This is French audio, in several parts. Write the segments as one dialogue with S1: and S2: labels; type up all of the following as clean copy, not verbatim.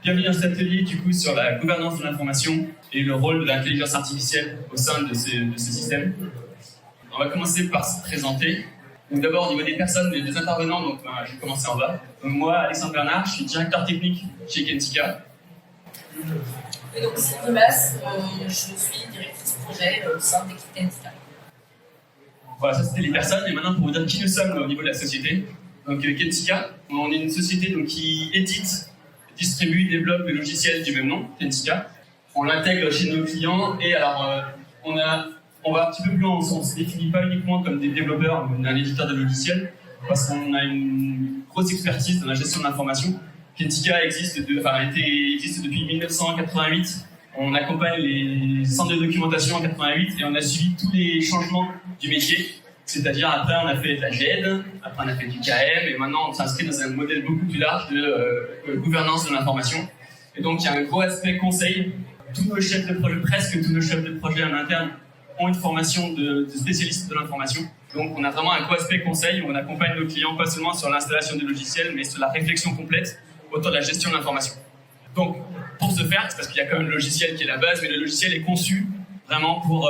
S1: Bienvenue dans cet atelier du coup sur la gouvernance de l'information et le rôle de l'intelligence artificielle au sein de ce système. On va commencer par se présenter. Donc d'abord au niveau des personnes, des intervenants, donc je vais commencer en bas. Donc, moi, Alexandre Bernard, je suis directeur technique chez Kentika.
S2: Et donc Sylvie Masse, je suis directrice projet au sein d'équipe Kentika.
S1: Voilà, ça c'était les personnes. Et maintenant pour vous dire qui nous sommes au niveau de la société. Donc Kentika, on est une société donc, qui édite, distribue, développe le logiciel du même nom, Kentika. On l'intègre chez nos clients et alors on va un petit peu plus loin, on ne se définit pas uniquement comme des développeurs ou un éditeur de logiciels parce qu'on a une grosse expertise dans la gestion de l'information. Kentika existe depuis 1988. On accompagne les centres de documentation en 88 et on a suivi tous les changements du métier. C'est-à-dire après on a fait de la GED, après on a fait du KM et maintenant on s'inscrit dans un modèle beaucoup plus large de gouvernance de l'information. Et donc il y a un gros aspect conseil. Tous nos chefs de projet, presque tous nos chefs de projet en interne ont une formation de spécialistes de l'information. Donc on a vraiment un gros aspect conseil où on accompagne nos clients pas seulement sur l'installation du logiciel mais sur la réflexion complète autour de la gestion de l'information. Donc pour ce faire, c'est parce qu'il y a quand même le logiciel qui est la base, mais le logiciel est conçu vraiment pour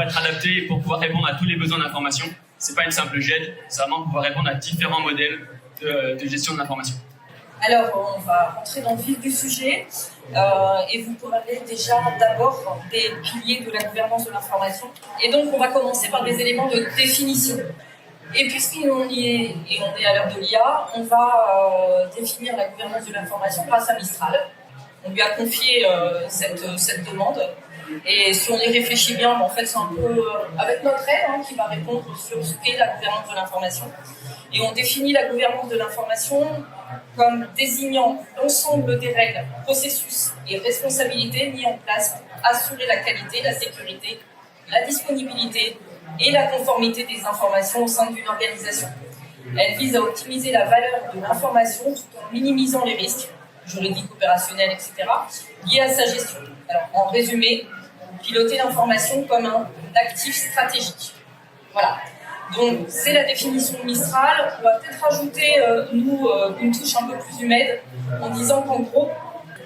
S1: être adapté et pour pouvoir répondre à tous les besoins d'information. C'est pas une simple GED, c'est vraiment pour pouvoir répondre à différents modèles de gestion de l'information.
S2: Alors, on va rentrer dans le vif du sujet et vous parler déjà d'abord des piliers de la gouvernance de l'information. Et donc, on va commencer par des éléments de définition. Et puisqu'on y est, et on est à l'heure de l'IA, on va définir la gouvernance de l'information grâce à Mistral. On lui a confié cette demande. Et si on y réfléchit bien, en fait, c'est un peu avec notre aide qui va répondre sur ce qu'est la gouvernance de l'information. Et on définit la gouvernance de l'information comme désignant l'ensemble des règles, processus et responsabilités mis en place pour assurer la qualité, la sécurité, la disponibilité et la conformité des informations au sein d'une organisation. Elle vise à optimiser la valeur de l'information tout en minimisant les risques juridiques, opérationnels, etc., liés à sa gestion. Alors, en résumé, piloter l'information comme un actif stratégique. Voilà. Donc, c'est la définition de Mistral. On va peut-être rajouter, une touche un peu plus humaine en disant qu'en gros,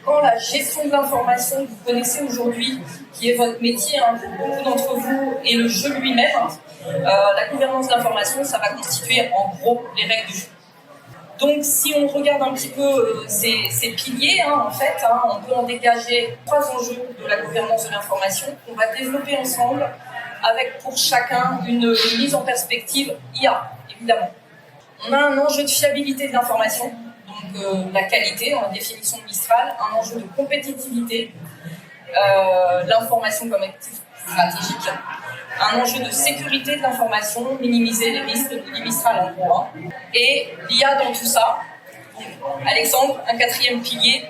S2: quand la gestion de l'information que vous connaissez aujourd'hui, qui est votre métier pour beaucoup d'entre vous, et le jeu lui-même, la gouvernance de l'information, ça va constituer en gros les règles du jeu. Donc, si on regarde un petit peu ces piliers, on peut en dégager 3 enjeux de la gouvernance de l'information qu'on va développer ensemble avec pour chacun une mise en perspective IA, évidemment. On a un enjeu de fiabilité de l'information, donc la qualité dans la définition de Mistral, un enjeu de compétitivité, l'information comme actif stratégique, un enjeu de sécurité de l'information, minimiser les risques, de Mistral en gros, et l'IA dans tout ça. Donc, Alexandre, un 4e pilier.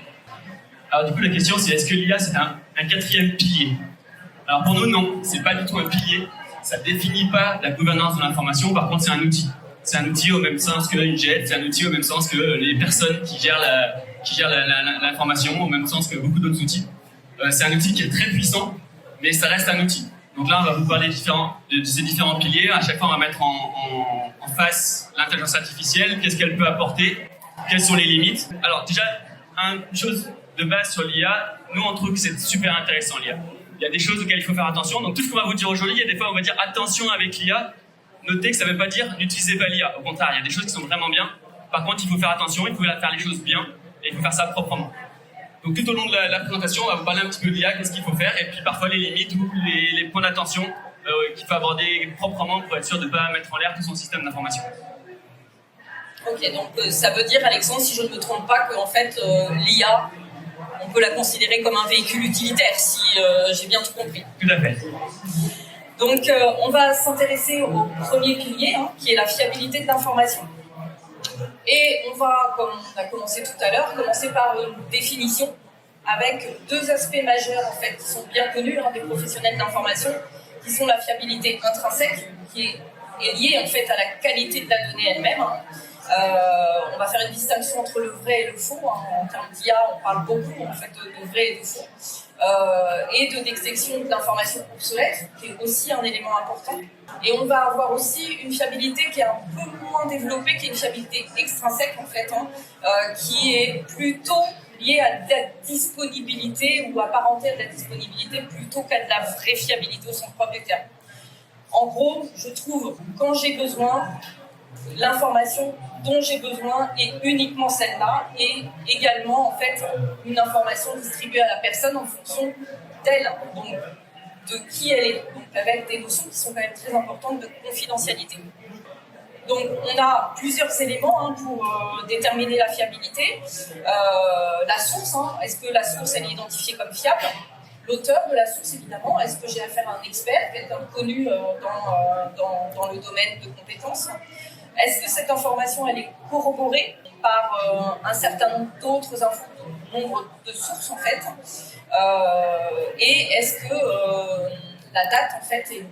S1: Alors du coup la question c'est est-ce que l'IA c'est un 4e pilier? Alors pour nous non, c'est pas du tout un pilier, ça définit pas la gouvernance de l'information, par contre c'est un outil. C'est un outil au même sens que une GED, c'est un outil au même sens que les personnes qui gèrent l'information, au même sens que beaucoup d'autres outils. C'est un outil qui est très puissant, mais ça reste un outil. Donc là, on va vous parler de ces différents piliers. À chaque fois, on va mettre en face l'intelligence artificielle, qu'est-ce qu'elle peut apporter, quelles sont les limites. Alors déjà, une chose de base sur l'IA, nous on trouve que c'est super intéressant l'IA. Il y a des choses auxquelles il faut faire attention. Donc tout ce qu'on va vous dire aujourd'hui, il y a des fois on va dire attention avec l'IA. Notez que ça ne veut pas dire n'utilisez pas l'IA. Au contraire, il y a des choses qui sont vraiment bien. Par contre, il faut faire attention, il faut faire les choses bien et il faut faire ça proprement. Donc tout au long de la présentation, on va vous parler un petit peu de l'IA, qu'est-ce qu'il faut faire, et puis parfois les limites ou les points d'attention qu'il faut aborder proprement pour être sûr de ne pas mettre en l'air tout son système d'information.
S2: Ok, donc ça veut dire, Alexandre, si je ne me trompe pas, qu'en fait l'IA, on peut la considérer comme un véhicule utilitaire, si j'ai bien tout compris.
S1: Tout à fait.
S2: Donc on va s'intéresser au premier pilier, qui est la fiabilité de l'information. Et on va, comme on a commencé tout à l'heure, commencer par une définition avec 2 aspects majeurs en fait, qui sont bien connus des professionnels d'information, qui sont la fiabilité intrinsèque, qui est liée en fait à la qualité de la donnée elle-même. On va faire une distinction entre le vrai et le faux. En termes d'IA, on parle beaucoup en fait, de vrai et de faux. Et de détection de l'information obsolète, qui est aussi un élément important. Et on va avoir aussi une fiabilité qui est un peu moins développée, qui est une fiabilité extrinsèque en fait, qui est plutôt liées à de la disponibilité ou apparentées à de la disponibilité plutôt qu'à de la vraie fiabilité au sens propre du terme. En gros, je trouve, quand j'ai besoin, l'information dont j'ai besoin est uniquement celle-là et également en fait une information distribuée à la personne en fonction d'elle, donc de qui elle est, donc avec des notions qui sont quand même très importantes de confidentialité. Donc on a plusieurs éléments pour déterminer la fiabilité. La source, est-ce que la source elle est identifiée comme fiable? L'auteur de la source, évidemment, est-ce que j'ai affaire à un expert, quelqu'un de connu dans le domaine de compétences? Est-ce que cette information elle est corroborée par un certain nombre d'autres nombre de sources en fait? Et est-ce que la date en fait est,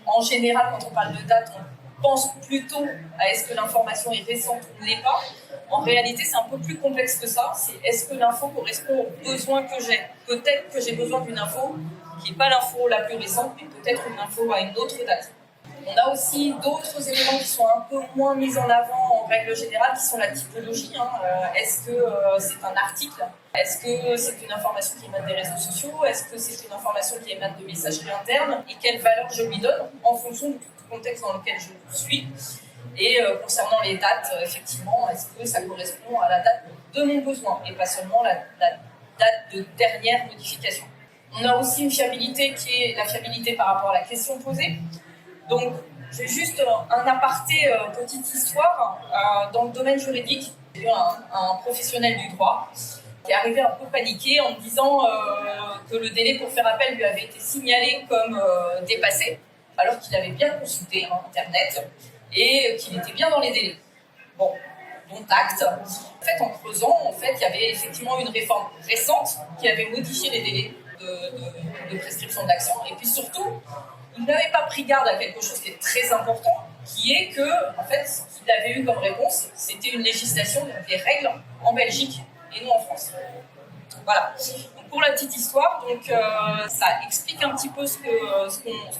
S2: en général quand on parle de date on pense plutôt à est-ce que l'information est récente ou ne l'est pas. En réalité c'est un peu plus complexe que ça, c'est est-ce que l'info correspond aux besoins que j'ai. Peut-être que j'ai besoin d'une info qui n'est pas l'info la plus récente mais peut-être une info à une autre date. On a aussi d'autres éléments qui sont un peu moins mis en avant en règle générale, qui sont la typologie. Est-ce que c'est un article? Est-ce que c'est une information qui émane des réseaux sociaux? Est-ce que c'est une information qui émane de messagerie interne? Et quelle valeur je lui donne en fonction du contexte dans lequel je suis? Et concernant les dates, effectivement, est-ce que ça correspond à la date de mon besoin et pas seulement la date de dernière modification? On a aussi une fiabilité qui est la fiabilité par rapport à la question posée. Donc, j'ai juste un aparté, petite histoire. Dans le domaine juridique, j'ai eu un professionnel du droit qui est arrivé un peu paniqué en me disant que le délai pour faire appel lui avait été signalé comme dépassé, alors qu'il avait bien consulté Internet et qu'il était bien dans les délais. Bon, dont acte. En fait, en creusant, il y avait effectivement une réforme récente qui avait modifié les délais de prescription de l'action. Et puis surtout, il n'avait pas pris garde à quelque chose qui est très important, qui est que, en fait, ce qu'il avait eu comme réponse, c'était une législation, donc des règles en Belgique et non en France. Voilà. Donc, pour la petite histoire, donc, ça explique un petit peu ce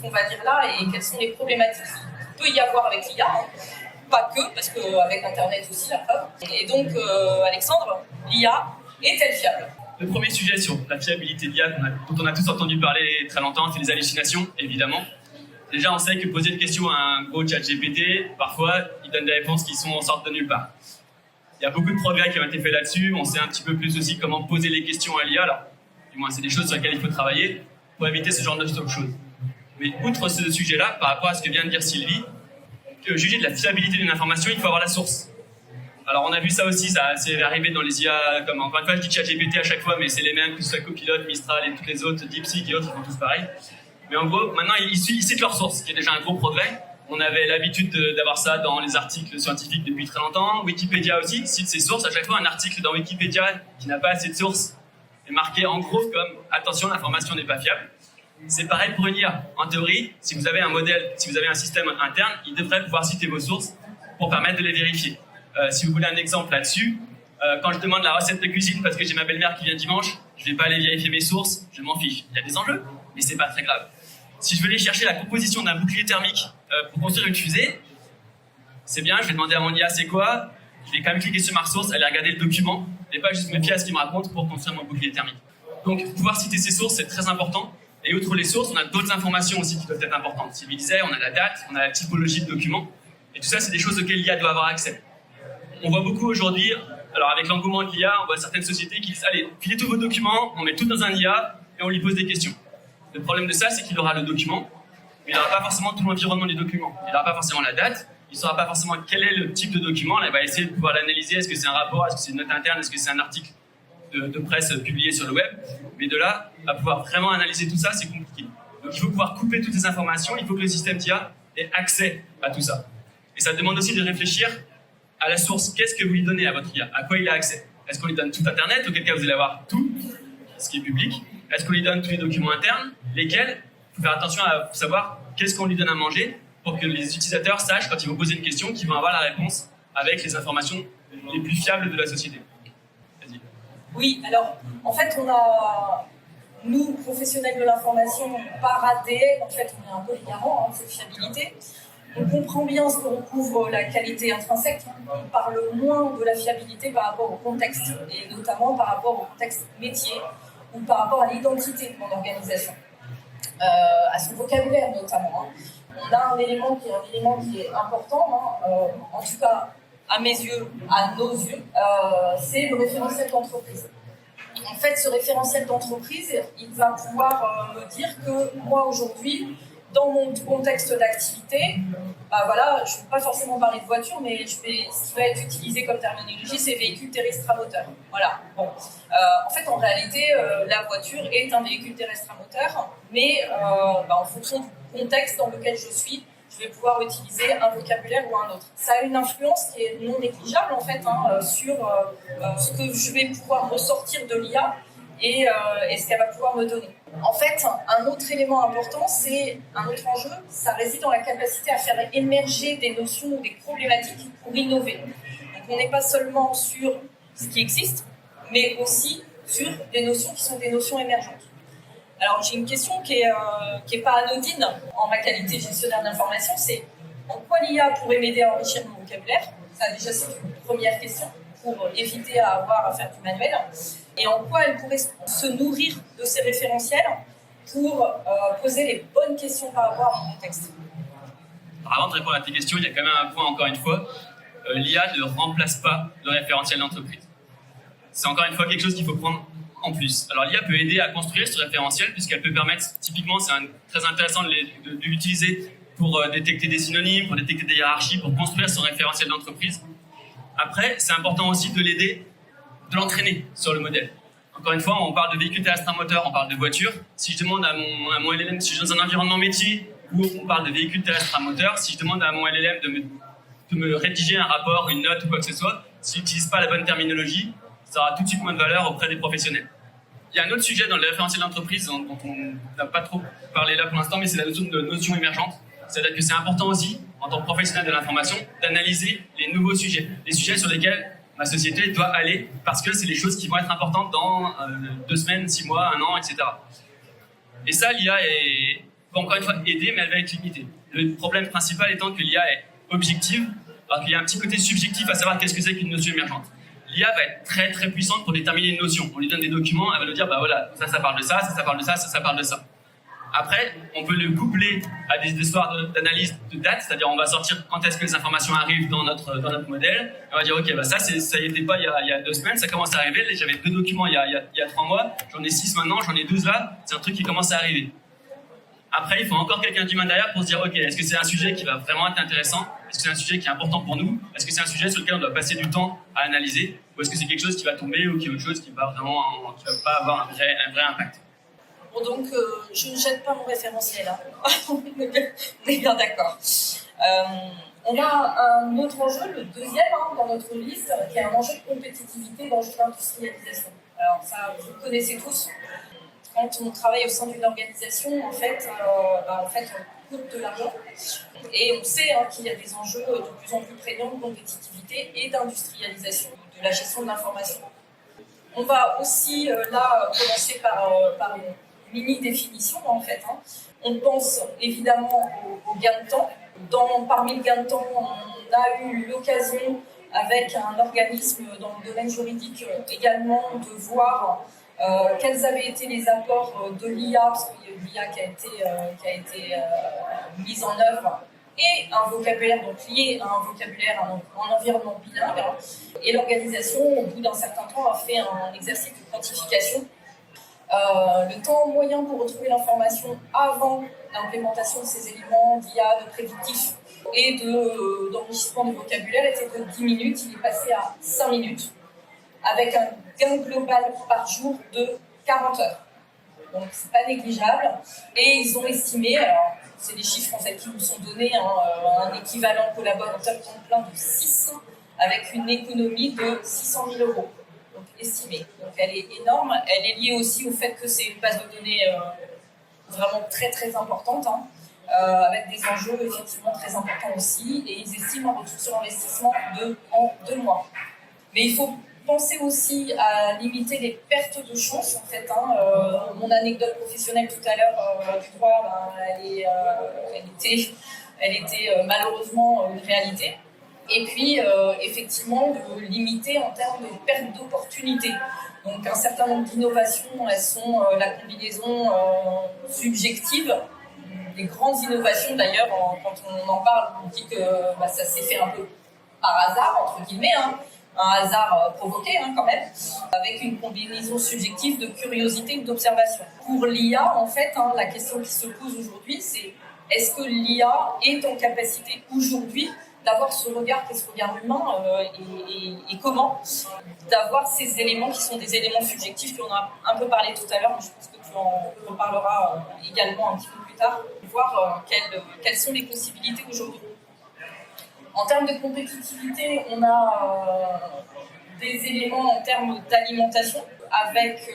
S2: qu'on va dire là et quelles sont les problématiques qu'il peut y avoir avec l'IA. Pas que, parce qu'avec Internet aussi, la preuve. Et donc, Alexandre, l'IA est-elle fiable?
S1: Le premier sujet sur la fiabilité de l'IA dont on a tous entendu parler très longtemps, c'est les hallucinations, évidemment. Déjà, on sait que poser une question à un gros chat GPT, parfois, il donne des réponses qui sortent de nulle part. Il y a beaucoup de progrès qui ont été faits là-dessus. On sait un petit peu plus aussi comment poser les questions à l'IA. Alors, du moins, c'est des choses sur lesquelles il faut travailler pour éviter ce genre de choses. Mais outre ce sujet-là, par rapport à ce que vient de dire Sylvie, que juger de la fiabilité d'une information, il faut avoir la source. Alors on a vu ça aussi, ça c'est arrivé dans les IA, comme encore une fois je dis ChatGPT à chaque fois, mais c'est les mêmes, que ce soit Copilot, Mistral et toutes les autres, DeepSeek et autres, ils font tous pareil. Mais en gros, maintenant ils citent leur source, ce qui est déjà un gros progrès. On avait l'habitude d'avoir ça dans les articles scientifiques depuis très longtemps. Wikipédia aussi cite ses sources. À chaque fois, un article dans Wikipédia qui n'a pas assez de sources est marqué en gros comme « Attention, l'information n'est pas fiable ». C'est pareil pour une IA. En théorie, si vous avez un modèle, si vous avez un système interne, il devrait pouvoir citer vos sources pour permettre de les vérifier. Si vous voulez un exemple là-dessus, quand je demande la recette de cuisine parce que j'ai ma belle-mère qui vient dimanche, je vais pas aller vérifier mes sources, je m'en fiche. Il y a des enjeux, mais c'est pas très grave. Si je veux aller chercher la composition d'un bouclier thermique pour construire une fusée, c'est bien, je vais demander à mon IA c'est quoi, je vais quand même cliquer sur ma ressource, aller regarder le document, et pas juste me fier à ce qu'il me raconte pour construire mon bouclier thermique. Donc pouvoir citer ses sources, c'est très important. Et outre les sources, on a d'autres informations aussi qui peuvent être importantes. Sylvie disait, on a la date, on a la typologie de documents, et tout ça, c'est des choses auxquelles l'IA doit avoir accès. On voit beaucoup aujourd'hui, alors avec l'engouement de l'IA, on voit certaines sociétés qui disent « Allez, filez tous vos documents, on met tout dans un IA et on lui pose des questions ». Le problème de ça, c'est qu'il aura le document, mais il n'aura pas forcément tout l'environnement du document. Il n'aura pas forcément la date, il ne saura pas forcément quel est le type de document. Là, il va essayer de pouvoir l'analyser. Est-ce que c'est un rapport, est-ce que c'est une note interne, est-ce que c'est un article de presse publié sur le web. Mais de là, à pouvoir vraiment analyser tout ça, c'est compliqué. Donc il faut pouvoir couper toutes ces informations, il faut que le système d'IA ait accès à tout ça. Et ça demande aussi de réfléchir à la source. Qu'est-ce que vous lui donnez à votre IA? À quoi il a accès? Est-ce qu'on lui donne tout Internet? Auquel cas vous allez avoir tout, ce qui est public. Est-ce qu'on lui donne tous les documents internes? Lesquels? Il faut faire attention à savoir qu'est-ce qu'on lui donne à manger pour que les utilisateurs sachent, quand ils vont poser une question, qu'ils vont avoir la réponse avec les informations les plus fiables de la société. Vas-y.
S2: Oui, alors, en fait, on a, nous, professionnels de l'information, par ADN, en fait, on est un peu les garants de cette fiabilité. On comprend bien ce que recouvre la qualité intrinsèque, on parle moins de la fiabilité par rapport au contexte, et notamment par rapport au contexte métier ou par rapport à l'identité de mon organisation, à son vocabulaire notamment. On a un élément qui est important, en tout cas à mes yeux, à nos yeux, c'est le référentiel d'entreprise. En fait, ce référentiel d'entreprise, il va pouvoir me dire que moi aujourd'hui, dans mon contexte d'activité, je ne vais pas forcément parler de voiture, mais ce qui va être utilisé comme terminologie, c'est véhicule terrestre à moteur. Voilà. Bon. En fait, en réalité, la voiture est un véhicule terrestre à moteur, mais en fonction du contexte dans lequel je suis, je vais pouvoir utiliser un vocabulaire ou un autre. Ça a une influence qui est non négligeable en fait sur ce que je vais pouvoir ressortir de l'IA et ce qu'elle va pouvoir me donner. En fait, un autre élément important, c'est un autre enjeu, ça réside dans la capacité à faire émerger des notions ou des problématiques pour innover. Donc on n'est pas seulement sur ce qui existe, mais aussi sur des notions qui sont des notions émergentes. Alors j'ai une question qui est pas anodine en ma qualité de gestionnaire d'information, c'est en quoi l'IA pourrait m'aider à enrichir mon vocabulaire? Ça déjà c'est une première question pour éviter à avoir à faire du manuel. Et en quoi elle pourrait se nourrir de ces référentiels pour poser les bonnes questions par rapport à mon contexte.
S1: Alors, avant de répondre à tes questions, il y a quand même un point encore une fois, l'IA ne remplace pas le référentiel d'entreprise. C'est encore une fois quelque chose qu'il faut prendre en plus. Alors l'IA peut aider à construire ce référentiel puisqu'elle peut permettre, typiquement c'est très intéressant de l'utiliser pour détecter des synonymes, pour détecter des hiérarchies, pour construire son référentiel d'entreprise. Après, c'est important aussi de l'aider, de l'entraîner sur le modèle. Encore une fois, on parle de véhicule terrestre à moteur, on parle de voiture. Si je demande à mon LLM, si je suis dans un environnement métier où on parle de véhicule terrestre à moteur, si je demande à mon LLM de me rédiger un rapport, une note ou quoi que ce soit, s'il n'utilise pas la bonne terminologie, ça aura tout de suite moins de valeur auprès des professionnels. Il y a un autre sujet dans le référentiel d'entreprise dont on n'a pas trop parlé là pour l'instant, mais c'est la notion de notion émergente. C'est-à-dire que c'est important aussi, en tant que professionnel de l'information, d'analyser les nouveaux sujets, les sujets sur lesquels ma société doit aller, parce que c'est les choses qui vont être importantes dans 2 semaines, 6 mois, 1 an, etc. Et ça, l'IA va encore une fois aider, mais elle va être limitée. Le problème principal étant que l'IA est objective, alors qu'il y a un petit côté subjectif à savoir qu'est-ce que c'est qu'une notion émergente. L'IA va être très très puissante pour déterminer une notion. On lui donne des documents, elle va nous dire, voilà, ça parle de ça, ça parle de ça, ça parle de ça. Après, on peut le coupler à des histoires d'analyse de date, c'est-à-dire on va sortir quand est-ce que les informations arrivent dans notre modèle. On va dire, ok, ça y était pas il y a 2 semaines, ça commence à arriver. Là, j'avais 2 documents il y a 3 mois, j'en ai 6 maintenant, j'en ai 12 là, c'est un truc qui commence à arriver. Après, il faut encore quelqu'un d'humain derrière pour se dire, ok, est-ce que c'est un sujet qui va vraiment être intéressant? Est-ce que c'est un sujet qui est important pour nous? Est-ce que c'est un sujet sur lequel on doit passer du temps à analyser? Ou est-ce que c'est quelque chose qui va tomber ou qui est autre chose qui va pas avoir un vrai impact?
S2: Bon, donc, je ne jette pas mon référentiel. On est bien d'accord. On a un autre enjeu, le deuxième dans notre liste, qui est un enjeu de compétitivité, l'enjeu d'industrialisation. Alors ça, vous le connaissez tous. Quand on travaille au sein d'une organisation, en fait, on coûte de l'argent. Et on sait qu'il y a des enjeux de plus en plus prégnants de compétitivité et d'industrialisation de la gestion de l'information. On va aussi, commencer par une mini-définition, en fait. On pense évidemment au gain de temps. Parmi le gain de temps, on a eu l'occasion, avec un organisme dans le domaine juridique également, de voir quels avaient été les apports de l'IA, parce qu'il y a eu l'IA qui a été mise en œuvre, et un vocabulaire donc lié à un vocabulaire en environnement bilingue. Et l'organisation, au bout d'un certain temps, a fait un exercice de quantification. Le temps moyen pour retrouver l'information avant l'implémentation de ces éléments d'IA, de prédictif et d'enrichissement du vocabulaire était de 10 minutes. Il est passé à 5 minutes, avec un gain global par jour de 40 heures. Donc c'est pas négligeable. Et ils ont estimé, alors c'est des chiffres en fait qui nous sont donnés, un équivalent collaborateur temps plein de 6, avec une économie de 600 000 euros. Donc estimée. Donc elle est énorme. Elle est liée aussi au fait que c'est une base de données vraiment très très importante, avec des enjeux effectivement très importants aussi. Et ils estiment un retour sur investissement en 2 mois. Mais il faut penser aussi à limiter les pertes de chance, en fait. Mon anecdote professionnelle tout à l'heure du droit, elle était elle était malheureusement une réalité. Et puis, effectivement, de limiter en termes de perte d'opportunités. Donc, un certain nombre d'innovations, elles sont la combinaison subjective. Des grandes innovations, d'ailleurs, quand on en parle, on dit que ça s'est fait un peu par hasard, entre guillemets, hein, un hasard provoqué quand même, avec une combinaison subjective de curiosité ou d'observation. Pour l'IA, en fait, la question qui se pose aujourd'hui, c'est est-ce que l'IA est en capacité aujourd'hui d'avoir ce regard qui est ce regard humain et comment d'avoir ces éléments qui sont des éléments subjectifs qu'on a un peu parlé tout à l'heure, mais je pense que tu en reparleras également un petit peu plus tard, voir quelles sont les possibilités aujourd'hui. En termes de compétitivité, on a des éléments en termes d'alimentation avec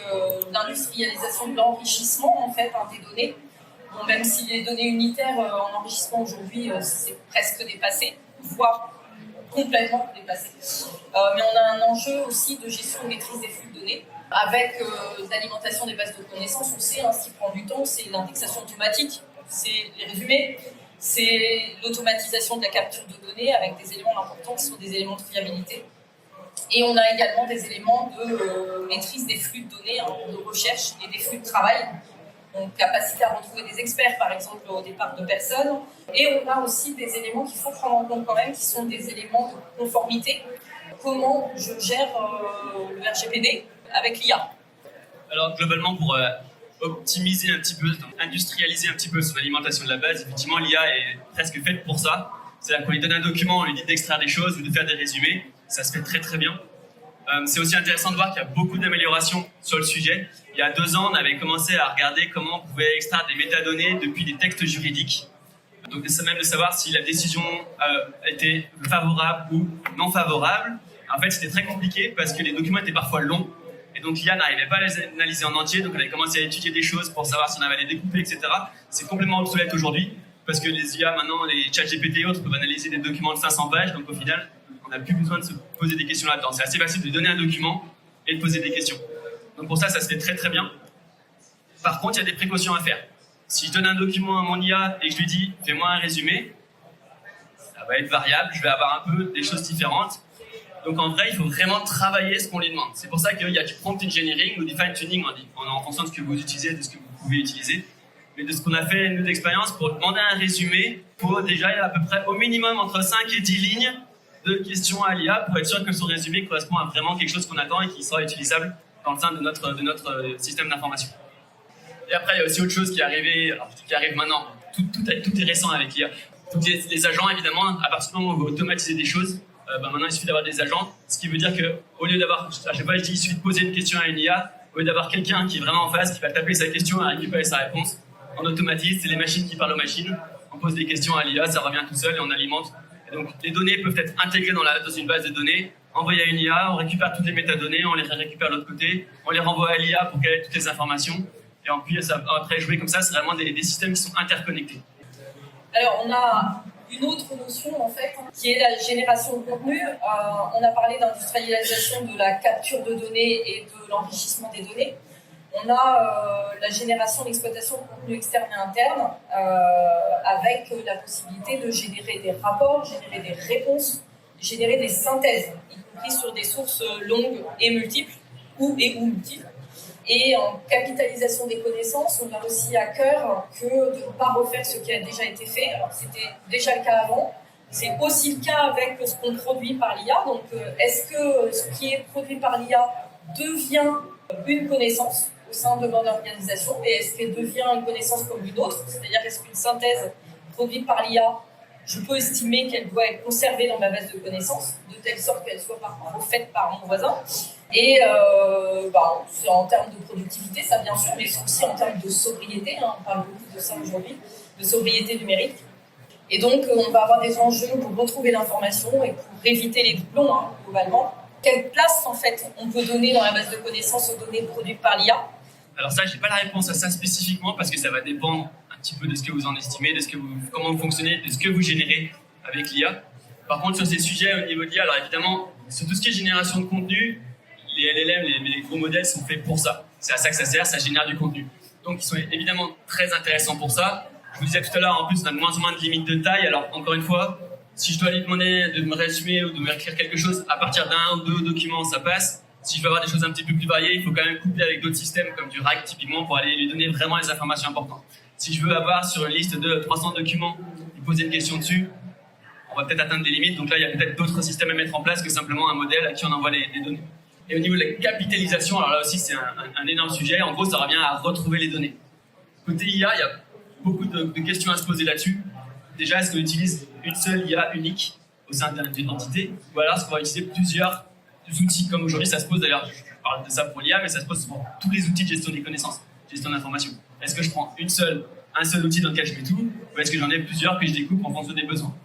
S2: l'industrialisation de l'enrichissement en fait, des données. Bon, même si les données unitaires en enrichissement aujourd'hui, c'est presque dépassé, voire complètement dépassé. Mais on a un enjeu aussi de gestion et maîtrise des flux de données. Avec l'alimentation des bases de connaissances, on sait, ce qui prend du temps, c'est l'indexation automatique, c'est les résumés, c'est l'automatisation de la capture de données avec des éléments importants qui sont des éléments de fiabilité. Et on a également des éléments de maîtrise des flux de données, de recherche et des flux de travail. Donc, capacité à retrouver des experts, par exemple, au départ de personnes. Et on a aussi des éléments qu'il faut prendre en compte quand même, qui sont des éléments de conformité. Comment je gère le RGPD avec l'IA?
S1: Alors, globalement, pour optimiser un petit peu, industrialiser un petit peu son alimentation de la base, effectivement, l'IA est presque faite pour ça. C'est-à-dire qu'on lui donne un document, on lui dit d'extraire des choses ou de faire des résumés. Ça se fait très très bien. C'est aussi intéressant de voir qu'il y a beaucoup d'améliorations sur le sujet. Il y a 2 ans, on avait commencé à regarder comment on pouvait extraire des métadonnées depuis des textes juridiques. Donc, c'est même de savoir si la décision était favorable ou non favorable. En fait, c'était très compliqué parce que les documents étaient parfois longs. Et donc, l'IA n'arrivait pas à les analyser en entier. Donc, on avait commencé à étudier des choses pour savoir si on avait les découper, etc. C'est complètement obsolète aujourd'hui parce que les IA, maintenant, les ChatGPT et autres peuvent analyser des documents de 500 pages. Donc, au final, on n'a plus besoin de se poser des questions là-dedans. C'est assez facile de lui donner un document et de poser des questions. Donc pour ça se fait très très bien. Par contre, il y a des précautions à faire. Si je donne un document à mon IA et que je lui dis « fais-moi un résumé », ça va être variable, je vais avoir un peu des choses différentes. Donc en vrai, il faut vraiment travailler ce qu'on lui demande. C'est pour ça qu'il y a du prompt engineering ou du fine-tuning en fonction de ce que vous utilisez, de ce que vous pouvez utiliser. Mais de ce qu'on a fait, nous, d'expérience, pour demander un résumé, il faut déjà à peu près au minimum entre 5 et 10 lignes de questions à l'IA pour être sûr que son résumé correspond à vraiment quelque chose qu'on attend et qui sera utilisable dans le sein de notre système d'information. Et après, il y a aussi autre chose qui arrive maintenant. Tout est récent avec l'IA. Donc les agents, évidemment, à partir du moment où on veut automatiser des choses, maintenant il suffit d'avoir des agents, ce qui veut dire qu'au lieu d'avoir, à chaque fois je dis, il suffit de poser une question à une IA, au lieu d'avoir quelqu'un qui est vraiment en face, qui va taper sa question et récupérer sa réponse, on automatise, c'est les machines qui parlent aux machines, on pose des questions à l'IA, ça revient tout seul et on alimente. Et donc les données peuvent être intégrées dans une base de données, envoyées à une IA, on récupère toutes les métadonnées, on les récupère de l'autre côté, on les renvoie à l'IA pour qu'elle ait toutes les informations, et puis après jouer comme ça, c'est vraiment des systèmes qui sont interconnectés.
S2: Alors on a une autre notion en fait, qui est la génération de contenu. On a parlé d'industrialisation de la capture de données et de l'enrichissement des données. On a la génération d'exploitation de contenu externe et interne avec la possibilité de générer des rapports, générer des réponses, générer des synthèses, y compris sur des sources longues et multiples, ou multiples. Et en capitalisation des connaissances, on a aussi à cœur que de ne pas refaire ce qui a déjà été fait. Alors, c'était déjà le cas avant. C'est aussi le cas avec ce qu'on produit par l'IA. Donc, est-ce que ce qui est produit par l'IA devient une connaissance au sein de mon organisation? Et est-ce qu'elle devient une connaissance comme une autre? C'est-à-dire, est-ce qu'une synthèse produite par l'IA, je peux estimer qu'elle doit être conservée dans ma base de connaissances, de telle sorte qu'elle soit refaite par mon voisin? Et c'est en termes de productivité, ça bien sûr, mais aussi en termes de sobriété, on parle beaucoup de ça aujourd'hui, de sobriété numérique. Et donc, on va avoir des enjeux pour retrouver l'information et pour éviter les doublons, globalement. Quelle place, en fait, on peut donner dans la base de connaissances aux données produites par l'IA?
S1: Alors ça, je n'ai pas la réponse à ça spécifiquement, parce que ça va dépendre un petit peu de ce que vous en estimez, comment vous fonctionnez, de ce que vous générez avec l'IA. Par contre, sur ces sujets au niveau de l'IA, alors évidemment, sur tout ce qui est génération de contenu, les LLM, les gros modèles sont faits pour ça. C'est à ça que ça sert, ça génère du contenu. Donc ils sont évidemment très intéressants pour ça. Je vous disais tout à l'heure, en plus, on a de moins en moins de limites de taille. Alors, encore une fois, si je dois lui demander de me résumer ou de me écrire quelque chose à partir d'un ou deux documents, ça passe. Si je veux avoir des choses un petit peu plus variées, il faut quand même coupler avec d'autres systèmes comme du RAG typiquement pour aller lui donner vraiment les informations importantes. Si je veux avoir sur une liste de 300 documents, lui poser une question dessus, on va peut-être atteindre des limites. Donc là, il y a peut-être d'autres systèmes à mettre en place que simplement un modèle à qui on envoie les données. Et au niveau de la capitalisation, alors là aussi c'est un énorme sujet. En gros, ça revient à retrouver les données. Côté IA, il y a beaucoup de questions à se poser là-dessus. Déjà, est-ce qu'on utilise une seule IA unique au sein d'une entité, ou alors est-ce qu'on va utiliser plusieurs outils, comme aujourd'hui ça se pose d'ailleurs, je parle de ça pour l'IA, mais ça se pose pour tous les outils de gestion des connaissances, gestion d'information. Est-ce que je prends un seul outil dans lequel je mets tout, ou est-ce que j'en ai plusieurs que je découpe en fonction des besoins?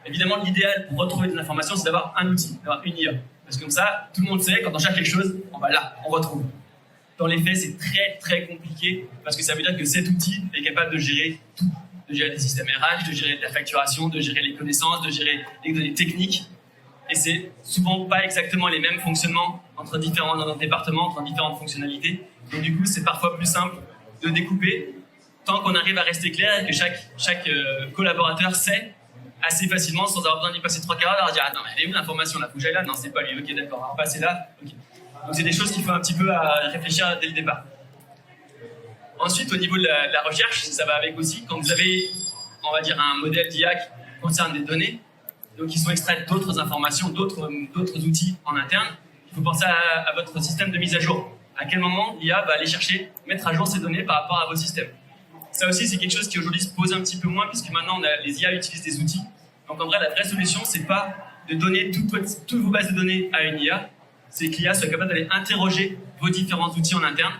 S1: Évidemment, l'idéal pour retrouver des informations, c'est d'avoir un outil, d'avoir une IA. Parce que comme ça, tout le monde sait, quand on cherche quelque chose, on va là, on retrouve. Dans les faits, c'est très très compliqué, parce que ça veut dire que cet outil est capable de gérer tout. De gérer des systèmes RH, de gérer la facturation, de gérer les connaissances, de gérer les données techniques. Et c'est souvent pas exactement les mêmes fonctionnements entre différents départements, entre différentes fonctionnalités. Donc du coup, c'est parfois plus simple de découper tant qu'on arrive à rester clair et que chaque collaborateur sait assez facilement, sans avoir besoin d'y passer 3 quarts d'heure, à dire « Ah non, mais elle est où l'information là? Faut que j'aille là? Non, c'est pas lui. Ok, d'accord, on va passer là. Okay. » Donc c'est des choses qu'il faut un petit peu à réfléchir dès le départ. Ensuite, au niveau de la recherche, ça va avec aussi. Quand vous avez, on va dire, un modèle d'IA qui concerne des données, donc qui sont extraites d'autres informations, d'autres outils en interne, il faut penser à votre système de mise à jour. À quel moment l'IA va aller chercher, mettre à jour ces données par rapport à vos systèmes. Ça aussi, c'est quelque chose qui aujourd'hui se pose un petit peu moins, puisque maintenant, les IA utilisent des outils. Donc en vrai, la vraie solution, c'est pas de donner toutes vos bases de données à une IA, c'est que l'IA soit capable d'aller interroger vos différents outils en interne.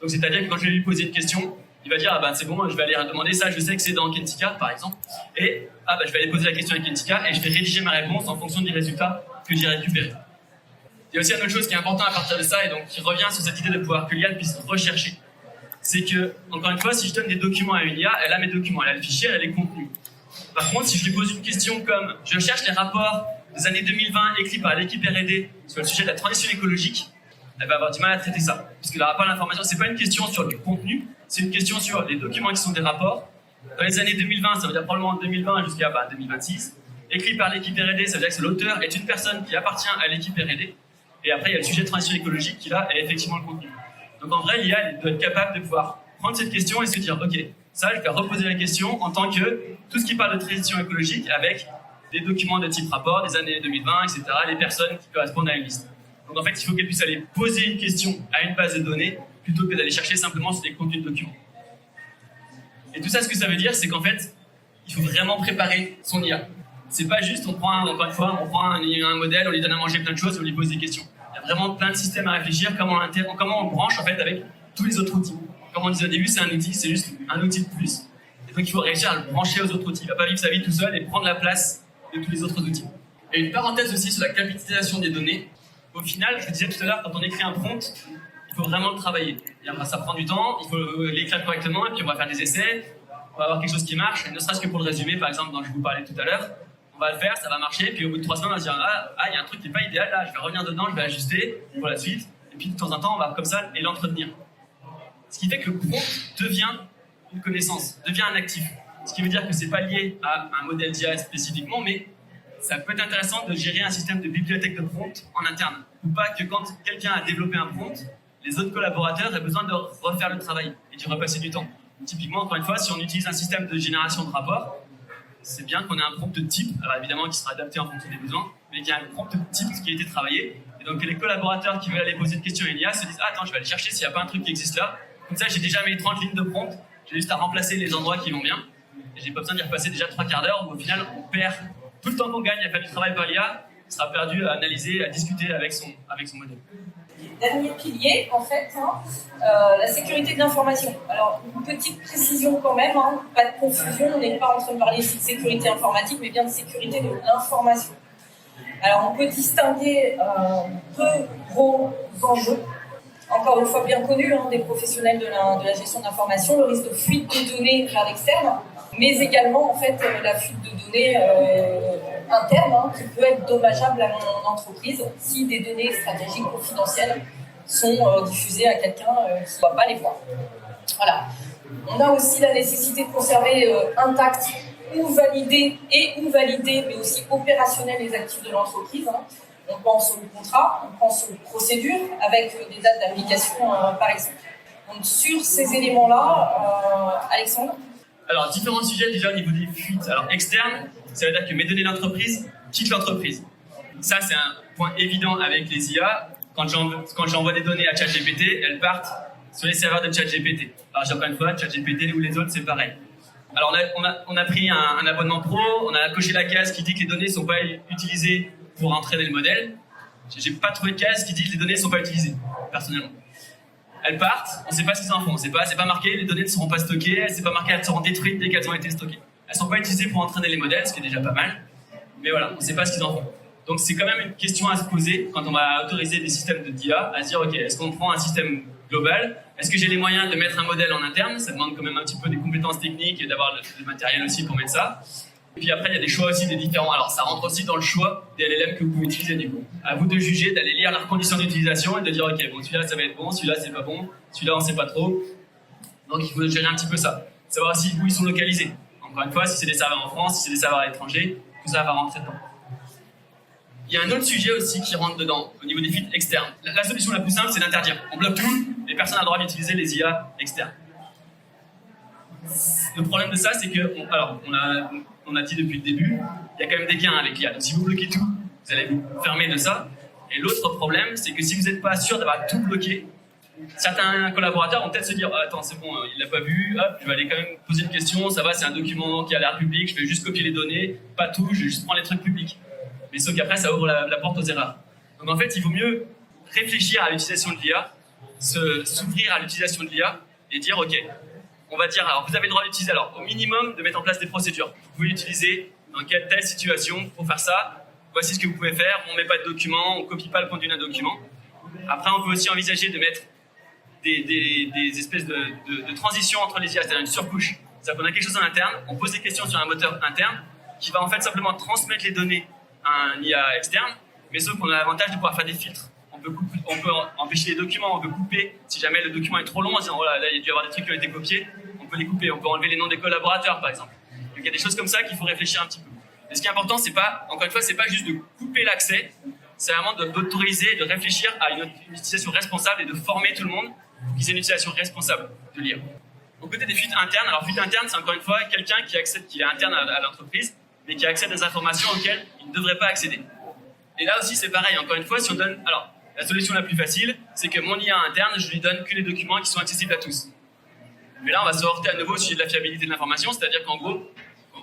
S1: Donc c'est-à-dire que quand je vais lui poser une question, il va dire ah ben c'est bon, je vais aller demander ça, je sais que c'est dans Kentika par exemple, et je vais aller poser la question à Kentika et je vais rédiger ma réponse en fonction des résultats que j'ai récupérés. Il y a aussi une autre chose qui est importante à partir de ça et donc qui revient sur cette idée de pouvoir que l'IA puisse rechercher. C'est que, encore une fois, si je donne des documents à une IA, elle a mes documents, elle a le fichier, elle a les contenus. Par contre, si je lui pose une question comme je cherche les rapports des années 2020 écrits par l'équipe R&D sur le sujet de la transition écologique, elle va avoir du mal à traiter ça. Parce que le rapport à l'information, c'est pas une question sur le contenu, c'est une question sur les documents qui sont des rapports. Dans les années 2020, ça veut dire probablement 2020 jusqu'à 2026. Écrit par l'équipe R&D, ça veut dire que l'auteur est une personne qui appartient à l'équipe R&D. Et après, il y a le sujet de transition écologique qui, là, est effectivement le contenu. Donc en vrai, l'IA doit être capable de pouvoir prendre cette question et se dire, ok, ça, je vais reposer la question en tant que tout ce qui parle de transition écologique avec des documents de type rapport, des années 2020, etc., les personnes qui correspondent à une liste. Donc en fait, il faut qu'elle puisse aller poser une question à une base de données plutôt que d'aller chercher simplement sur des contenus de documents. Et tout ça, ce que ça veut dire, c'est qu'en fait, il faut vraiment préparer son IA. C'est pas juste, encore une fois, on prend un modèle, on lui donne à manger plein de choses et on lui pose des questions. Il y a vraiment plein de systèmes à réfléchir, comment on branche en fait avec tous les autres outils. Comme on disait au début, c'est un outil, c'est juste un outil de plus. Et donc il faut réussir à le brancher aux autres outils. Il ne va pas vivre sa vie tout seul et prendre la place de tous les autres outils. Et une parenthèse aussi sur la capitalisation des données. Au final, je vous disais tout à l'heure, quand on écrit un prompt, il faut vraiment le travailler. Ça prend du temps, il faut l'écrire correctement, et puis on va faire des essais, on va avoir quelque chose qui marche, et ne serait-ce que pour le résumer, par exemple, dont je vous parlais tout à l'heure, on va le faire, ça va marcher, puis au bout de 3 semaines, on va se dire il y a un truc qui n'est pas idéal, là, je vais revenir dedans, je vais ajuster pour la suite, et puis de temps en temps, on va comme ça et l'entretenir. Ce qui fait que le prompt devient une connaissance, devient un actif. Ce qui veut dire que c'est pas lié à un modèle d'IA spécifiquement, mais ça peut être intéressant de gérer un système de bibliothèque de prompt en interne. Ou pas que quand quelqu'un a développé un prompt, les autres collaborateurs aient besoin de refaire le travail et d'y repasser du temps. Typiquement, encore une fois, si on utilise un système de génération de rapports, c'est bien qu'on ait un prompt de type, alors évidemment qui sera adapté en fonction des besoins, mais qu'il y a un prompt de type qui a été travaillé. Et donc que les collaborateurs qui veulent aller poser une question à une IA se disent attends, je vais aller chercher s'il n'y a pas un truc qui existe là. Comme ça, j'ai déjà mes 30 lignes de prompt, j'ai juste à remplacer les endroits qui vont bien. Et j'ai pas besoin d'y repasser déjà 3 quarts d'heure où au final on perd tout le temps qu'on gagne à faire du travail par l'IA, il sera perdu à analyser, à discuter avec son modèle.
S2: Dernier pilier, en fait, la sécurité de l'information. Alors, une petite précision quand même, pas de confusion, on n'est pas en train de parler ici de sécurité informatique, mais bien de sécurité de l'information. Alors, on peut distinguer deux gros enjeux, encore une fois bien connus des professionnels de la gestion d'information, le risque de fuite des données vers l'externe, mais également, en fait, la fuite de données interne qui peut être dommageable à mon entreprise si des données stratégiques confidentielles sont diffusées à quelqu'un qui ne doit pas les voir. Voilà. On a aussi la nécessité de conserver intact ou valider, mais aussi opérationnel les actifs de l'entreprise. On pense aux contrats, on pense aux procédures avec des dates d'application par exemple. Donc sur ces éléments-là, Alexandre?
S1: Alors, différents sujets déjà au niveau des fuites. Alors, externe, ça veut dire que mes données d'entreprise quittent l'entreprise. Ça, c'est un point évident avec les IA. Quand j'envoie des données à ChatGPT, elles partent sur les serveurs de ChatGPT. Alors, j'ai encore une fois, ChatGPT ou les autres, c'est pareil. Alors, on a pris un abonnement pro, on a coché la case qui dit que les données ne sont pas utilisées pour entraîner le modèle. J'ai pas trouvé de case qui dit que les données ne sont pas utilisées, personnellement. Elles partent, on ne sait pas ce qu'ils en font. C'est pas marqué, les données ne seront pas stockées, c'est pas marqué, elles seront détruites dès qu'elles ont été stockées. Elles ne sont pas utilisées pour entraîner les modèles, ce qui est déjà pas mal. Mais voilà, on ne sait pas ce qu'ils en font. Donc c'est quand même une question à se poser quand on va autoriser des systèmes de DIA, à se dire, ok, est-ce qu'on prend un système global? Est-ce que j'ai les moyens de mettre un modèle en interne? Ça demande quand même un petit peu des compétences techniques et d'avoir le matériel aussi pour mettre ça. Et puis après, il y a des choix aussi des différents. Alors, ça rentre aussi dans le choix des LLM que vous pouvez utiliser du coup. À vous de juger, d'aller lire leurs conditions d'utilisation et de dire, ok, bon, celui-là, ça va être bon, celui-là, c'est pas bon, celui-là, on sait pas trop. Donc, il faut gérer un petit peu ça. Savoir aussi où ils sont localisés. Encore une fois, si c'est des serveurs en France, si c'est des serveurs à l'étranger, tout ça va rentrer dedans. Il y a un autre sujet aussi qui rentre dedans, au niveau des fuites externes. La solution la plus simple, c'est d'interdire. On bloque tout, les personnes ont le droit d'utiliser les IA externes. Le problème de ça, c'est que, on a dit depuis le début, il y a quand même des gains avec l'IA. Donc si vous bloquez tout, vous allez vous fermer de ça. Et l'autre problème, c'est que si vous n'êtes pas sûr d'avoir tout bloqué, certains collaborateurs vont peut-être se dire attends, c'est bon, il l'a pas vu, hop, je vais aller quand même poser une question, ça va, c'est un document qui a l'air public, je vais juste copier les données, pas tout, je vais juste prendre les trucs publics. Mais sauf qu'après, ça ouvre la porte aux erreurs. Donc en fait, il vaut mieux réfléchir à l'utilisation de l'IA, s'ouvrir à l'utilisation de l'IA et dire ok, on va dire, alors vous avez le droit d'utiliser, alors au minimum de mettre en place des procédures. Vous pouvez l'utiliser dans telle situation pour faire ça. Voici ce que vous pouvez faire. On ne met pas de document, on ne copie pas le contenu d'un document. Après, on peut aussi envisager de mettre des espèces de transitions entre les IA, c'est-à-dire une surcouche. C'est-à-dire qu'on a quelque chose en interne, on pose des questions sur un moteur interne qui va en fait simplement transmettre les données à un IA externe, mais sauf qu'on a l'avantage de pouvoir faire des filtres. On peut empêcher les documents, on peut couper. Si jamais le document est trop long, en disant, oh là, il y a dû y avoir des trucs qui ont été copiés, on peut les couper. On peut enlever les noms des collaborateurs, par exemple. Donc il y a des choses comme ça qu'il faut réfléchir un petit peu. Mais ce qui est important, c'est pas, encore une fois, c'est pas juste de couper l'accès, c'est vraiment d'autoriser, de réfléchir à une utilisation responsable et de former tout le monde pour qu'ils aient une utilisation responsable de l'IA. Au côté des fuites internes, alors fuite interne, c'est encore une fois quelqu'un qui est interne à l'entreprise, mais qui accède à des informations auxquelles il ne devrait pas accéder. Et là aussi, c'est pareil, encore une fois, si on donne, alors, la solution la plus facile, c'est que mon IA interne, je lui donne que les documents qui sont accessibles à tous. Mais là, on va se heurter à nouveau au sujet de la fiabilité de l'information, c'est-à-dire qu'en gros,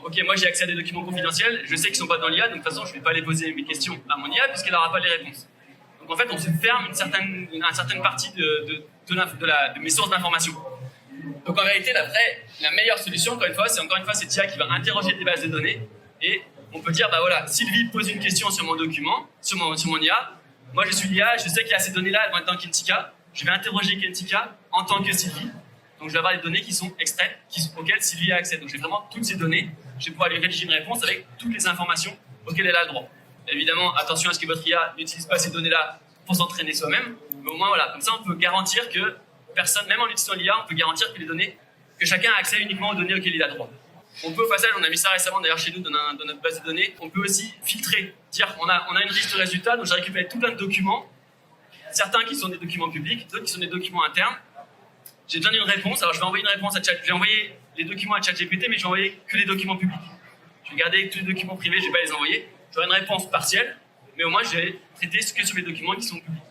S1: ok, moi j'ai accès à des documents confidentiels, je sais qu'ils ne sont pas dans l'IA, donc de toute façon, je ne vais pas aller poser mes questions à mon IA puisqu'elle n'aura pas les réponses. Donc en fait, on se ferme une certaine partie de mes sources d'information. Donc en réalité, la meilleure solution, encore une fois, c'est cette IA qui va interroger des bases de données et on peut dire, bah voilà, Sylvie pose une question sur mon document, sur mon IA. Moi, je suis l'IA, je sais qu'il y a ces données-là, elles vont être dans Kentika. Je vais interroger Kentika en tant que Sylvie. Donc, je vais avoir les données qui sont extraites, auxquelles Sylvie a accès. Donc, j'ai vraiment toutes ces données. Je vais pouvoir lui rédiger une réponse avec toutes les informations auxquelles elle a le droit. Évidemment, attention à ce que votre IA n'utilise pas ces données-là pour s'entraîner soi-même. Mais au moins, voilà, comme ça, on peut garantir que personne, même en utilisant l'IA, on peut garantir que chacun a accès uniquement aux données auxquelles il a droit. On peut au passage, on a mis ça récemment d'ailleurs chez nous dans notre base de données, on peut aussi filtrer, dire on a une liste de résultats, donc j'ai récupéré tout plein de documents, certains qui sont des documents publics, d'autres qui sont des documents internes. J'ai besoin d'une réponse, alors je vais envoyer une réponse je vais envoyer les documents à ChatGPT, mais je vais envoyer que les documents publics. Je vais garder tous les documents privés, je ne vais pas les envoyer. J'aurai une réponse partielle, mais au moins je vais traiter que sur les documents qui sont publics.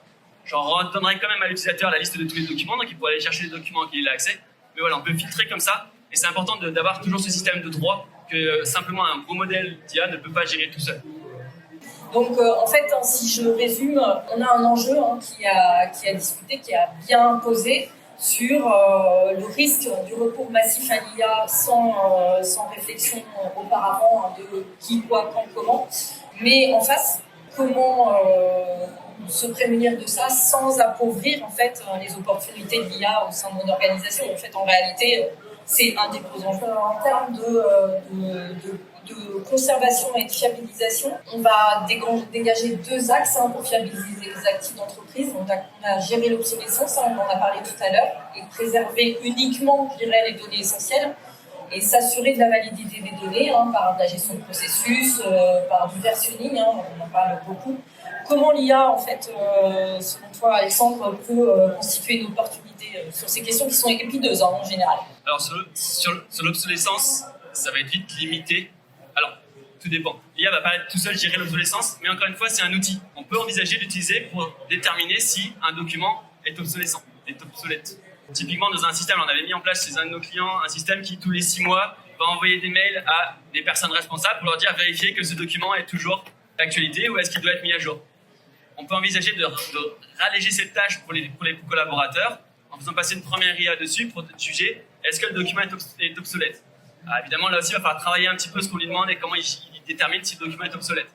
S1: J'en donnerai quand même à l'utilisateur la liste de tous les documents, donc il pourra aller chercher les documents qu'il a accès. Mais voilà, on peut filtrer comme ça. Et c'est important d'avoir toujours ce système de droit que simplement un gros modèle d'IA ne peut pas gérer tout seul.
S2: Donc en fait, si je résume, on a un enjeu qui a discuté, qui a bien posé sur le risque du recours massif à l'IA sans réflexion auparavant de qui, quoi, quand, comment. Mais en face, comment se prémunir de ça sans appauvrir en fait les opportunités de l'IA au sein de mon organisation. En fait, en réalité, C'est un des gros enjeux en termes de conservation et de fiabilisation. On va dégager 2 axes pour fiabiliser les actifs d'entreprise. On a géré l'obsolescence, on en a parlé tout à l'heure, et préserver uniquement, je dirais, les données essentielles et s'assurer de la validité des données par de la gestion de processus, par du versionning, on en parle beaucoup. Comment l'IA, en fait, selon toi, Alexandre, peut constituer une opportunité sur ces questions qui sont épineuses en général?
S1: Alors sur l'obsolescence, ça va être vite limité. Alors, tout dépend. L'IA va pas tout seul gérer l'obsolescence, mais encore une fois, c'est un outil. On peut envisager d'utiliser pour déterminer si un document est obsolète. Typiquement, dans un système, on avait mis en place chez un de nos clients un système qui, tous les 6 mois, va envoyer des mails à des personnes responsables pour leur dire vérifier que ce document est toujours d'actualité ou est-ce qu'il doit être mis à jour. On peut envisager de ralléger cette tâche pour les collaborateurs en faisant passer une première IA dessus pour juger est-ce que le document est obsolète. Alors évidemment, là aussi, il va falloir travailler un petit peu ce qu'on lui demande et comment il détermine si le document est obsolète.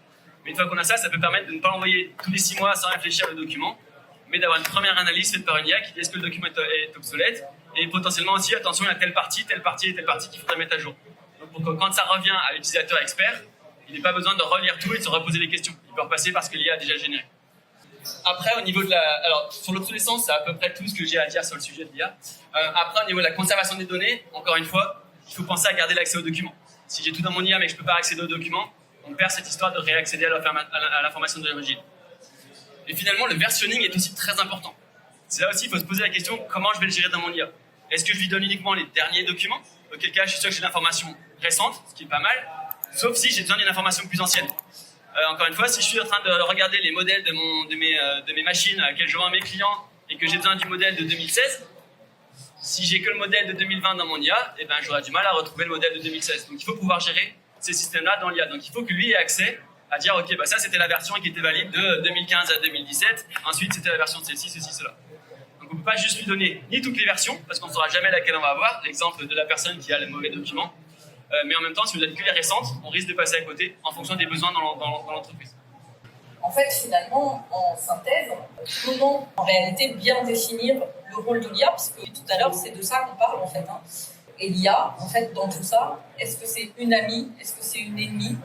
S1: Mais une fois qu'on a ça, ça peut permettre de ne pas l'envoyer tous les 6 mois sans réfléchir au document, mais d'avoir une première analyse faite par une IA qui dit est-ce que le document est obsolète et potentiellement aussi, attention, il y a telle partie qu'il faudrait mettre à jour. Donc pour que quand ça revient à l'utilisateur expert, il n'a pas besoin de relire tout et de se reposer les questions. Il peut repasser parce que l'IA a déjà généré. Après, au niveau de alors, sur l'obsolescence, c'est à peu près tout ce que j'ai à dire sur le sujet de l'IA. Après, au niveau de la conservation des données, encore une fois, il faut penser à garder l'accès aux documents. Si j'ai tout dans mon IA mais que je ne peux pas accéder aux documents, on perd cette histoire de réaccéder à l'information d'origine. Et finalement, le versionning est aussi très important. C'est là aussi, il faut se poser la question, comment je vais le gérer dans mon IA? Est-ce que je lui donne uniquement les derniers documents? Auquel cas, je suis sûr que j'ai l'information récente, ce qui est pas mal, sauf si j'ai besoin d'une information plus ancienne. Encore une fois, si je suis en train de regarder les modèles de mes machines que je vends à mes clients et que j'ai besoin du modèle de 2016, si j'ai que le modèle de 2020 dans mon IA, eh ben, j'aurai du mal à retrouver le modèle de 2016. Donc il faut pouvoir gérer ces systèmes-là dans l'IA. Donc il faut que lui ait accès à dire ok, bah ça c'était la version qui était valide de 2015 à 2017, ensuite c'était la version de celle-ci, ceci, cela. Donc on ne peut pas juste lui donner ni toutes les versions, parce qu'on ne saura jamais laquelle on va avoir, l'exemple de la personne qui a le mauvais document, mais en même temps, si vous donne que les récentes, on risque de passer à côté en fonction des besoins dans l'entreprise.
S2: En fait, finalement, en synthèse, comment en réalité bien définir le rôle de l'IA, parce que tout à l'heure, c'est de ça qu'on parle en fait. Et l'IA, en fait, dans tout ça, est-ce que c'est une amie? Est-ce que c'est une ennemie?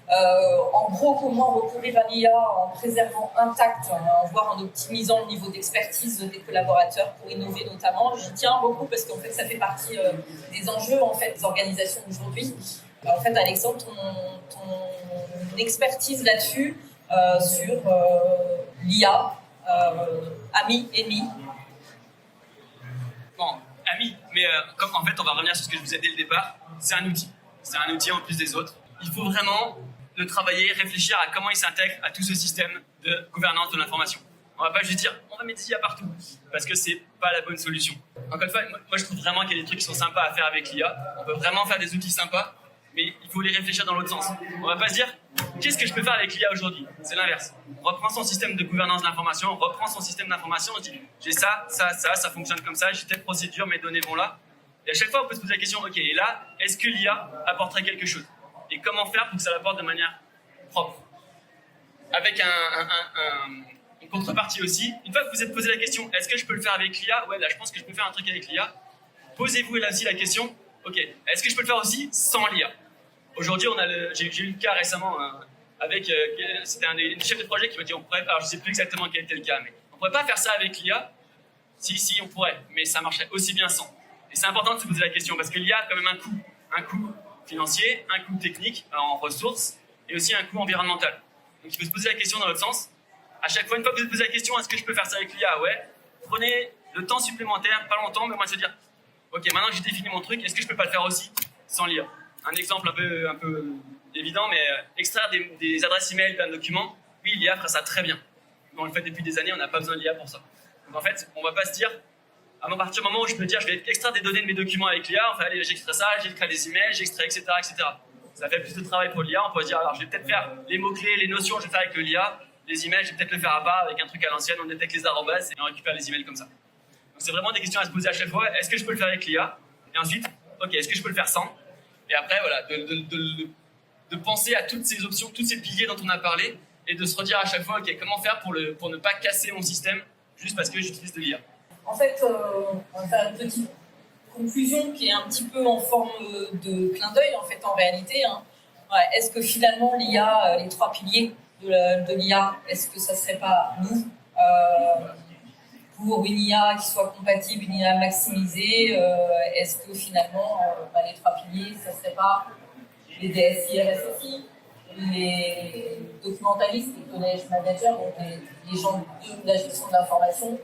S2: En gros, comment recourir à l'IA en préservant intact, voire en optimisant le niveau d'expertise des collaborateurs pour innover notamment? J'y tiens beaucoup parce qu'en fait, ça fait partie des enjeux en fait, des organisations d'aujourd'hui. En fait, Alexandre, ton expertise là-dessus sur l'IA, ami, ennemi.
S1: Bon, ami, mais comme en fait, on va revenir sur ce que je vous ai dit dès le départ, c'est un outil. C'est un outil en plus des autres. Il faut vraiment le travailler, réfléchir à comment il s'intègre à tout ce système de gouvernance de l'information. On va pas juste dire, on va mettre des IA partout, parce que c'est pas la bonne solution. Encore une fois, moi je trouve vraiment qu'il y a des trucs qui sont sympas à faire avec l'IA. On peut vraiment faire des outils sympas, mais il faut les réfléchir dans l'autre sens. On va pas se dire, qu'est-ce que je peux faire avec l'IA aujourd'hui? C'est l'inverse. On reprend son système de gouvernance de l'information, on reprend son système d'information, on se dit, j'ai ça fonctionne comme ça, j'ai telle procédure, mes données vont là. Et à chaque fois, on peut se poser la question, ok, et là, est-ce que l'IA apporterait quelque chose? Et comment faire pour que ça l'apporte de manière propre? Avec une contrepartie aussi. Une fois que vous vous êtes posé la question, est-ce que je peux le faire avec l'IA? Ouais, là, je pense que je peux faire un truc avec l'IA. Posez-vous là aussi la question, ok, est-ce que je peux le faire aussi sans l'IA? Aujourd'hui, j'ai eu le cas récemment avec, c'était un des chefs de projet qui m'a dit, alors je ne sais plus exactement quel était le cas, mais on ne pourrait pas faire ça avec l'IA? Si, on pourrait, mais ça marcherait aussi bien sans. Et c'est important de se poser la question, parce que l'IA a quand même un coût financier, un coût technique en ressources, et aussi un coût environnemental. Donc il faut se poser la question dans l'autre sens. À chaque fois, une fois que vous vous posez la question, est-ce que je peux faire ça avec l'IA? Ouais. Prenez le temps supplémentaire, pas longtemps, mais au moins se dire, ok, maintenant que j'ai défini mon truc, est-ce que je peux pas le faire aussi sans l'IA? Un exemple un peu évident, mais extraire des adresses email d'un document, oui, l'IA fera ça très bien. On le fait depuis des années, on n'a pas besoin de l'IA pour ça. Donc en fait, on va pas se dire, à partir du moment où je peux dire, je vais extraire des données de mes documents avec l'IA, enfin, allez, j'extrais ça, j'extrais des emails, j'extrais, etc., etc. Ça fait plus de travail pour l'IA. On peut se dire, alors je vais peut-être faire les mots-clés, les notions, je vais faire avec l'IA, les emails, je vais peut-être le faire à part avec un truc à l'ancienne, on détecte les arrobas et on récupère les emails comme ça. Donc c'est vraiment des questions à se poser à chaque fois. Est-ce que je peux le faire avec l'IA? Et ensuite, ok, est-ce que je peux le faire sans? Et après, voilà, de penser à toutes ces options, tous ces piliers dont on a parlé, et de se redire à chaque fois, ok, comment faire pour ne pas casser mon système juste parce que j'utilise de l'IA.
S2: En fait, on va faire une petite conclusion qui est un petit peu en forme de clin d'œil en fait en réalité. Hein. Ouais, est-ce que finalement l'IA, les 3 piliers de l'IA, est-ce que ça serait pas nous pour une IA qui soit compatible, une IA maximisée, est-ce que finalement les 3 piliers, ça serait pas les DSI, RSSI, les documentalistes, les collège managers, donc les gens de la gestion de l'information,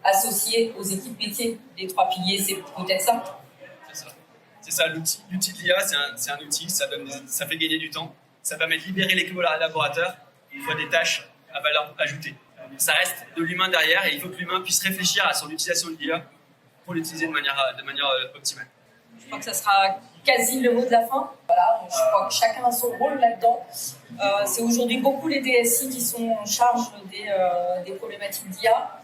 S2: associés aux équipes métiers. Les 3 piliers, c'est peut-être ça.
S1: C'est ça, l'outil de l'IA, c'est un outil, ça fait gagner du temps, ça permet de libérer les collaborateurs, il faut des tâches à valeur ajoutée. Ça reste de l'humain derrière et il faut que l'humain puisse réfléchir à son utilisation de l'IA pour l'utiliser de manière optimale.
S2: Je crois que ça sera quasi le mot de la fin. Voilà, donc je crois que chacun a son rôle là-dedans. C'est aujourd'hui beaucoup les DSI qui sont en charge des problématiques d'IA.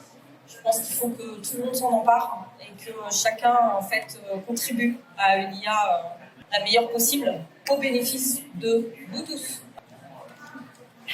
S2: Je pense qu'il faut que tout le monde s'en empare et que chacun en fait contribue à une IA la meilleure possible au bénéfice de nous tous.